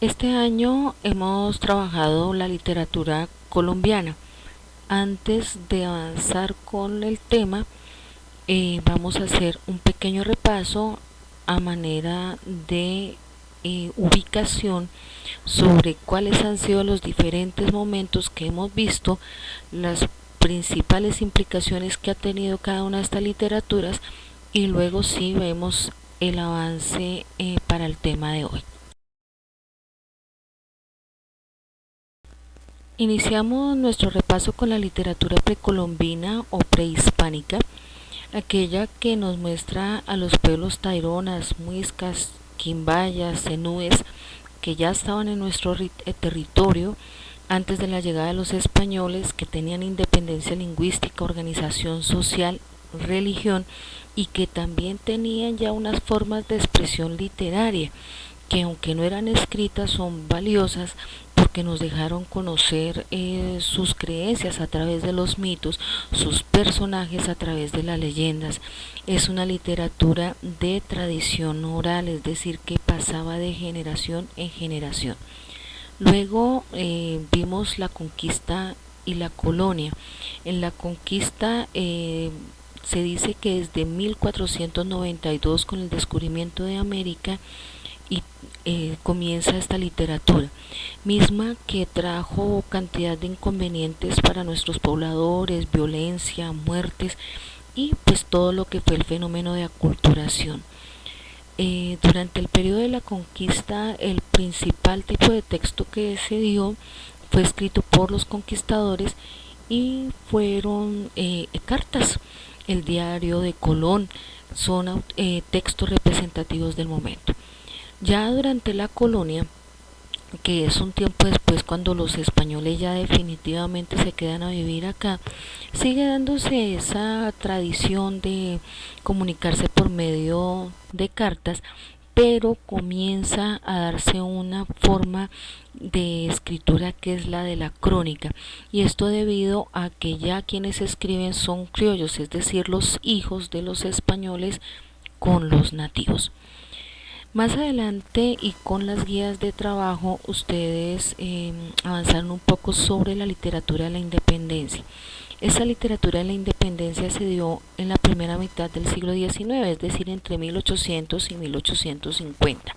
Este año hemos trabajado la literatura colombiana. Antes de avanzar con el tema, vamos a hacer un pequeño repaso a manera de ubicación sobre cuáles han sido los diferentes momentos que hemos visto, las principales implicaciones que ha tenido cada una de estas literaturas y luego sí vemos el avance para el tema de hoy. Iniciamos nuestro repaso con la literatura precolombina o prehispánica, aquella que nos muestra a los pueblos taironas, muiscas, quimbayas, cenúes, que ya estaban en nuestro territorio antes de la llegada de los españoles, que tenían independencia lingüística, organización social, religión y que también tenían ya unas formas de expresión literaria que aunque no eran escritas son valiosas porque nos dejaron conocer sus creencias a través de los mitos, sus personajes a través de las leyendas. Es una literatura de tradición oral, es decir, que pasaba de generación en generación. Luego vimos la conquista y la colonia. En la conquista se dice que desde 1492 con el descubrimiento de América y comienza esta literatura, misma que trajo cantidad de inconvenientes para nuestros pobladores, violencia, muertes y pues todo lo que fue el fenómeno de aculturación. Durante el periodo de la conquista, el principal tipo de texto que se dio fue escrito por los conquistadores y fueron cartas. El diario de Colón son textos representativos del momento. Ya durante la colonia, que es un tiempo después cuando los españoles ya definitivamente se quedan a vivir acá, sigue dándose esa tradición de comunicarse por medio de cartas, pero comienza a darse una forma de escritura que es la de la crónica, y esto debido a que ya quienes escriben son criollos, es decir, los hijos de los españoles con los nativos. Más adelante y con las guías de trabajo ustedes avanzaron un poco sobre la literatura de la independencia. Esa literatura de la independencia se dio en la primera mitad del siglo XIX, es decir, entre 1800 y 1850.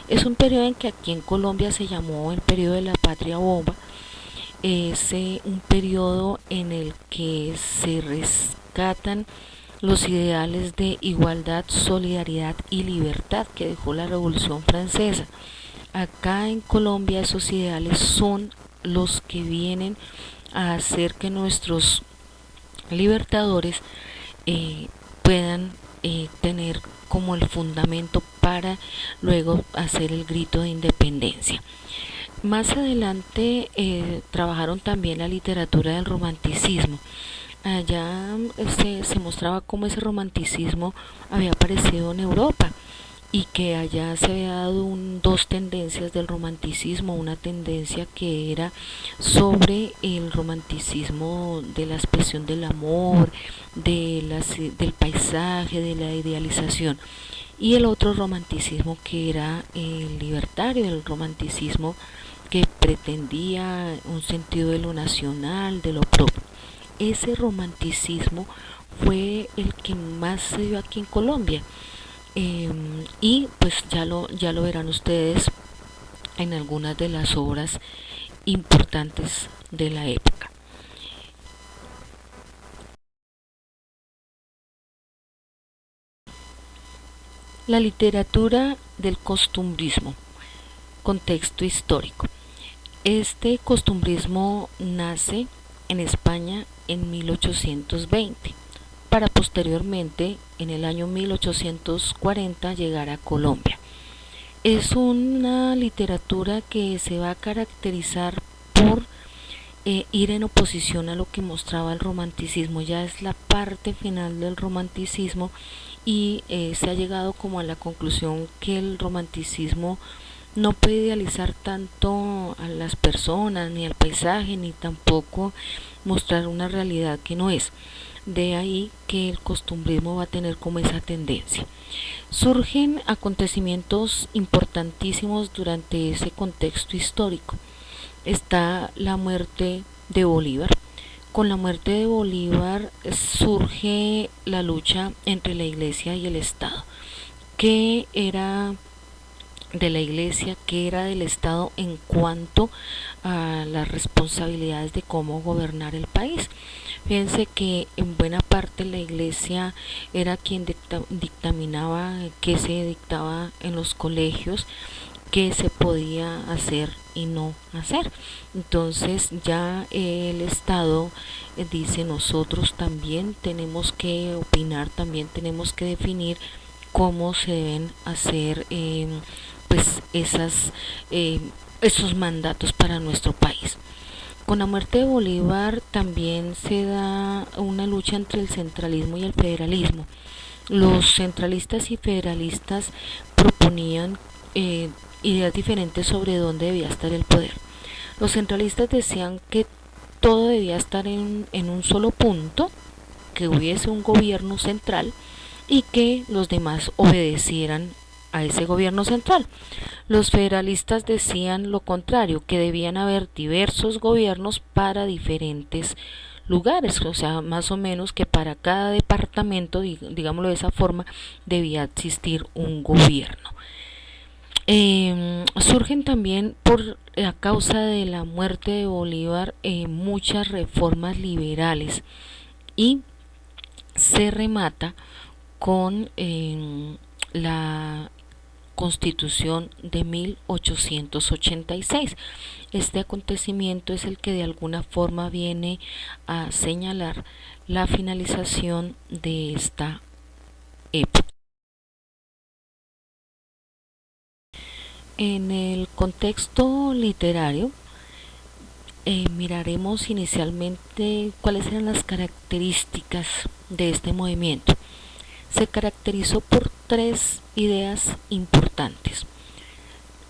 Es un periodo en que aquí en Colombia se llamó el periodo de la patria bomba. Es un periodo en el que se rescatan los ideales de igualdad, solidaridad y libertad que dejó la Revolución Francesa. Acá en Colombia esos ideales son los que vienen a hacer que nuestros libertadores puedan tener como el fundamento para luego hacer el grito de independencia. Más adelante trabajaron también la literatura del romanticismo. Allá se mostraba cómo ese romanticismo había aparecido en Europa y que allá se había dado dos tendencias del romanticismo, una tendencia que era sobre el romanticismo de la expresión del amor, del paisaje, de la idealización, y el otro romanticismo que era el libertario, el romanticismo que pretendía un sentido de lo nacional, de lo propio. Ese romanticismo fue el que más se dio aquí en Colombia, y pues ya lo verán ustedes en algunas de las obras importantes de la época. La literatura del costumbrismo, contexto histórico. Este costumbrismo nace en España en 1820, para posteriormente, en el año 1840, llegar a Colombia. Es una literatura que se va a caracterizar por ir en oposición a lo que mostraba el romanticismo. Ya es la parte final del romanticismo y se ha llegado como a la conclusión que el romanticismo no puede idealizar tanto a las personas, ni al paisaje, ni tampoco mostrar una realidad que no es. De ahí que el costumbrismo va a tener como esa tendencia. Surgen acontecimientos importantísimos durante ese contexto histórico. Está la muerte de Bolívar. Con la muerte de Bolívar surge la lucha entre la iglesia y el Estado. ¿Qué era de la iglesia, que era del Estado en cuanto a las responsabilidades de cómo gobernar el país? Fíjense que en buena parte la iglesia era quien dictaminaba qué se dictaba en los colegios, qué se podía hacer y no hacer. Entonces ya el Estado dice, nosotros también tenemos que opinar, también tenemos que definir cómo se deben hacer pues esos mandatos para nuestro país. Con la muerte de Bolívar también se da una lucha entre el centralismo y el federalismo. Los centralistas y federalistas proponían ideas diferentes sobre dónde debía estar el poder. Los centralistas decían que todo debía estar en un solo punto, que hubiese un gobierno central y que los demás obedecieran a ese gobierno central. Los federalistas decían lo contrario, que debían haber diversos gobiernos para diferentes lugares, o sea, más o menos que para cada departamento, digámoslo de esa forma, debía existir un gobierno. Surgen también por la causa de la muerte de Bolívar muchas reformas liberales y se remata con la Constitución de 1886. Este acontecimiento es el que de alguna forma viene a señalar la finalización de esta época. En el contexto literario, miraremos inicialmente cuáles eran las características de este movimiento. Se caracterizó por tres ideas importantes.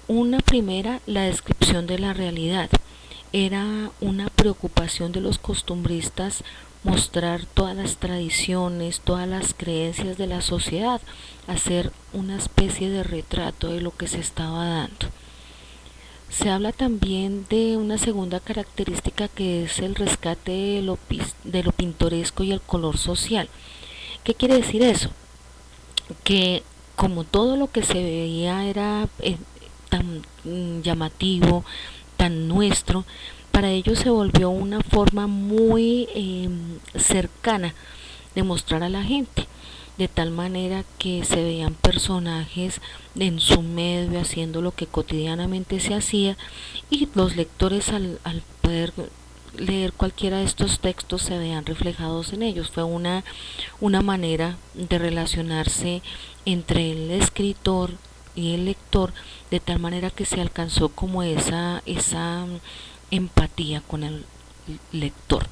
Una primera, la descripción de la realidad. Era una preocupación de los costumbristas mostrar todas las tradiciones, todas las creencias de la sociedad, hacer una especie de retrato de lo que se estaba dando. Se habla también de una segunda característica, que es el rescate de lo pintoresco y el color social. ¿Qué quiere decir eso? Que como todo lo que se veía era tan llamativo, tan nuestro, para ellos se volvió una forma muy cercana de mostrar a la gente, de tal manera que se veían personajes en su medio haciendo lo que cotidianamente se hacía, y los lectores al poder leer cualquiera de estos textos se vean reflejados en ellos. Fue una manera de relacionarse entre el escritor y el lector, de tal manera que se alcanzó como esa empatía con el lector.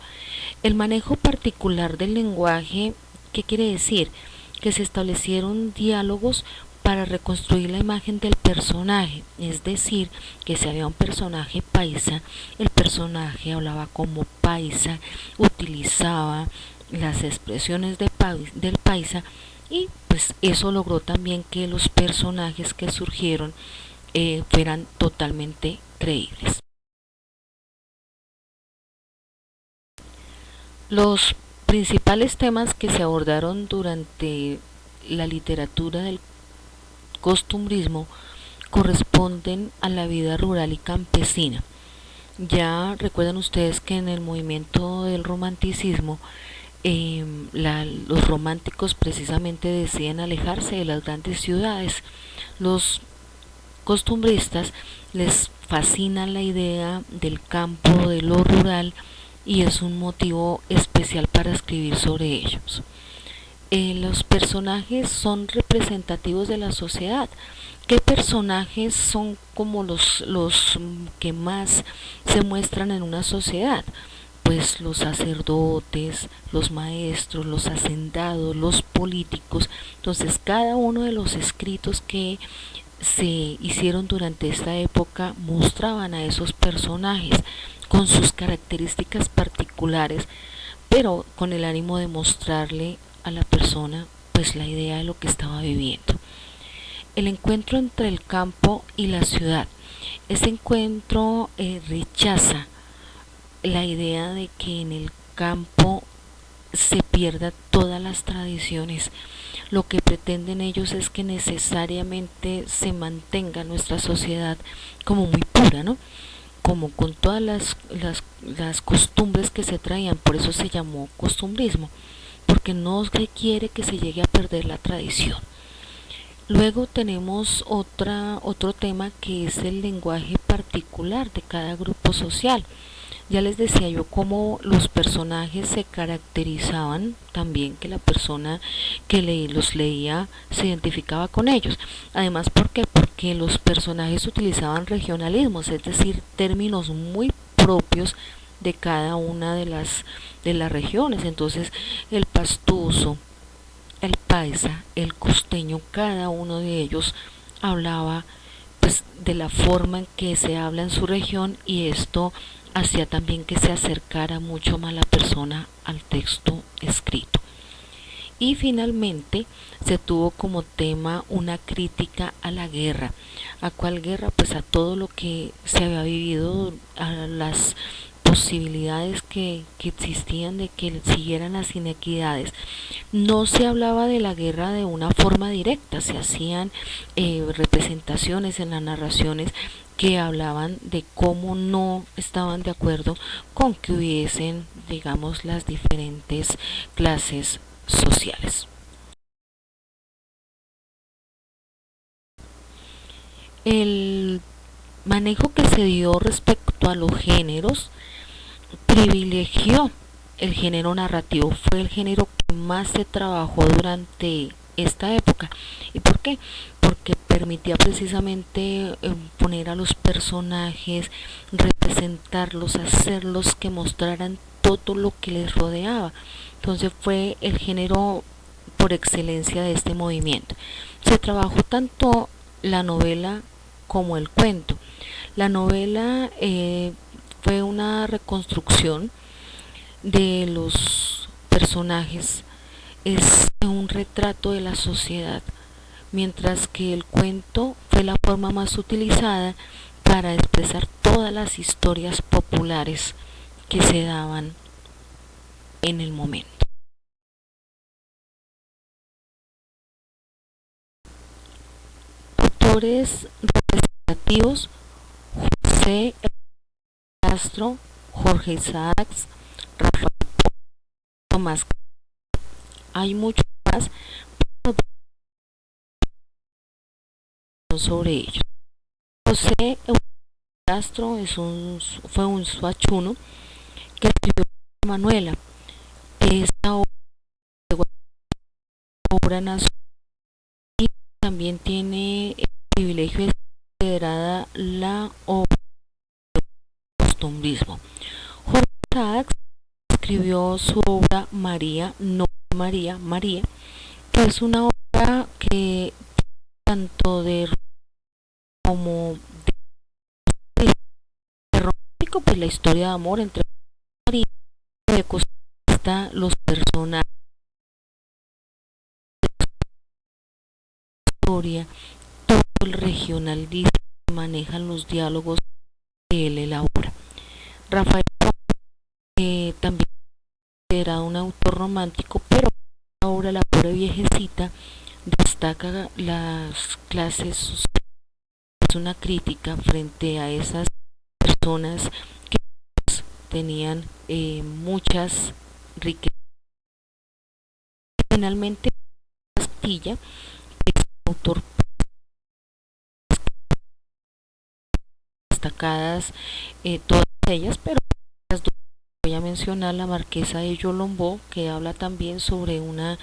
El manejo particular del lenguaje, ¿qué quiere decir? Que se establecieron diálogos para reconstruir la imagen del personaje, es decir, que si había un personaje paisa, el personaje hablaba como paisa, utilizaba las expresiones del paisa, y pues eso logró también que los personajes que surgieron fueran totalmente creíbles. Los principales temas que se abordaron durante la literatura del costumbrismo corresponden a la vida rural y campesina. Ya recuerdan ustedes que en el movimiento del romanticismo los románticos precisamente deciden alejarse de las grandes ciudades. Los costumbristas les fascina la idea del campo, de lo rural, y es un motivo especial para escribir sobre ellos. Los personajes son representativos de la sociedad. ¿Qué personajes son como los que más se muestran en una sociedad? Pues los sacerdotes, los maestros, los hacendados, los políticos. Entonces cada uno de los escritos que se hicieron durante esta época mostraban a esos personajes con sus características particulares, pero con el ánimo de mostrarle a la persona pues la idea de lo que estaba viviendo. El encuentro entre el campo y la ciudad. Este encuentro rechaza la idea de que en el campo se pierda todas las tradiciones. Lo que pretenden ellos es que necesariamente se mantenga nuestra sociedad como muy pura, ¿no? Como con todas las costumbres que se traían, por eso se llamó costumbrismo, porque no se quiere que se llegue a perder la tradición. Luego tenemos otro tema que es el lenguaje particular de cada grupo social. Ya les decía yo cómo los personajes se caracterizaban también, que la persona que los leía se identificaba con ellos. Además, ¿por qué? Porque los personajes utilizaban regionalismos, es decir, términos muy propios de cada una de las regiones. Entonces, el pastuso, el paisa, el costeño, cada uno de ellos hablaba pues de la forma en que se habla en su región, y esto hacía también que se acercara mucho más la persona al texto escrito. Y finalmente se tuvo como tema una crítica a la guerra. ¿A cuál guerra? Pues a todo lo que se había vivido, a las posibilidades que existían de que siguieran las inequidades. No se hablaba de la guerra de una forma directa, se hacían representaciones en las narraciones que hablaban de cómo no estaban de acuerdo con que hubiesen, digamos, las diferentes clases sociales. El manejo que se dio respecto a los géneros privilegió el género narrativo, fue el género que más se trabajó durante esta época. ¿Y por qué? Porque permitía precisamente poner a los personajes, representarlos, hacerlos que mostraran todo lo que les rodeaba. Entonces fue el género por excelencia de este movimiento. Se trabajó tanto la novela como el cuento. La novela fue una reconstrucción de los personajes, es un retrato de la sociedad, mientras que el cuento fue la forma más utilizada para expresar todas las historias populares que se daban en el momento. Autores representativos: José Castro, Jorge Isaacs, Rafael Tomás. Hay mucho más sobre ellos. José Castro fue un suachuno que escribió Manuela. Esta obra nació y también tiene el privilegio de ser considerada la obra de costumbrismo. Jorge Isaacs escribió su obra María, no María, María, que es una obra que tanto de como de romántico, pues la historia de amor entre María y de Costa, los personajes, la historia, todo el regionalismo que manejan los diálogos que él elabora. Rafael también era un autor romántico, pero ahora la pobre viejecita destaca las clases sociales. Es una crítica frente a esas personas que tenían muchas riquezas. Finalmente, Castilla es un autor destacadas, todas ellas, pero las dos voy a mencionar: la marquesa de Yolombó, que habla también sobre una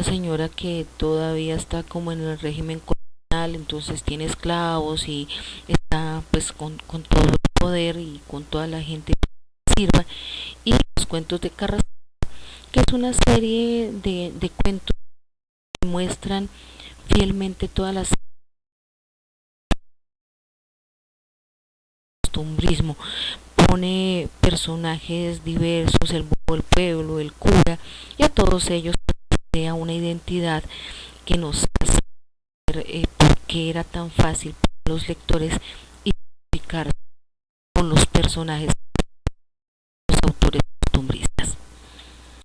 señora que todavía está como en el régimen colonial, entonces tiene esclavos y está pues con todo el poder y con toda la gente que sirva. Y los cuentos de Carrasco, que es una serie de cuentos que muestran fielmente todas las costumbrismo. Pone personajes diversos, el pueblo, el cura, y a todos ellos crea una identidad que nos hace ver por qué era tan fácil para los lectores identificar con los personajes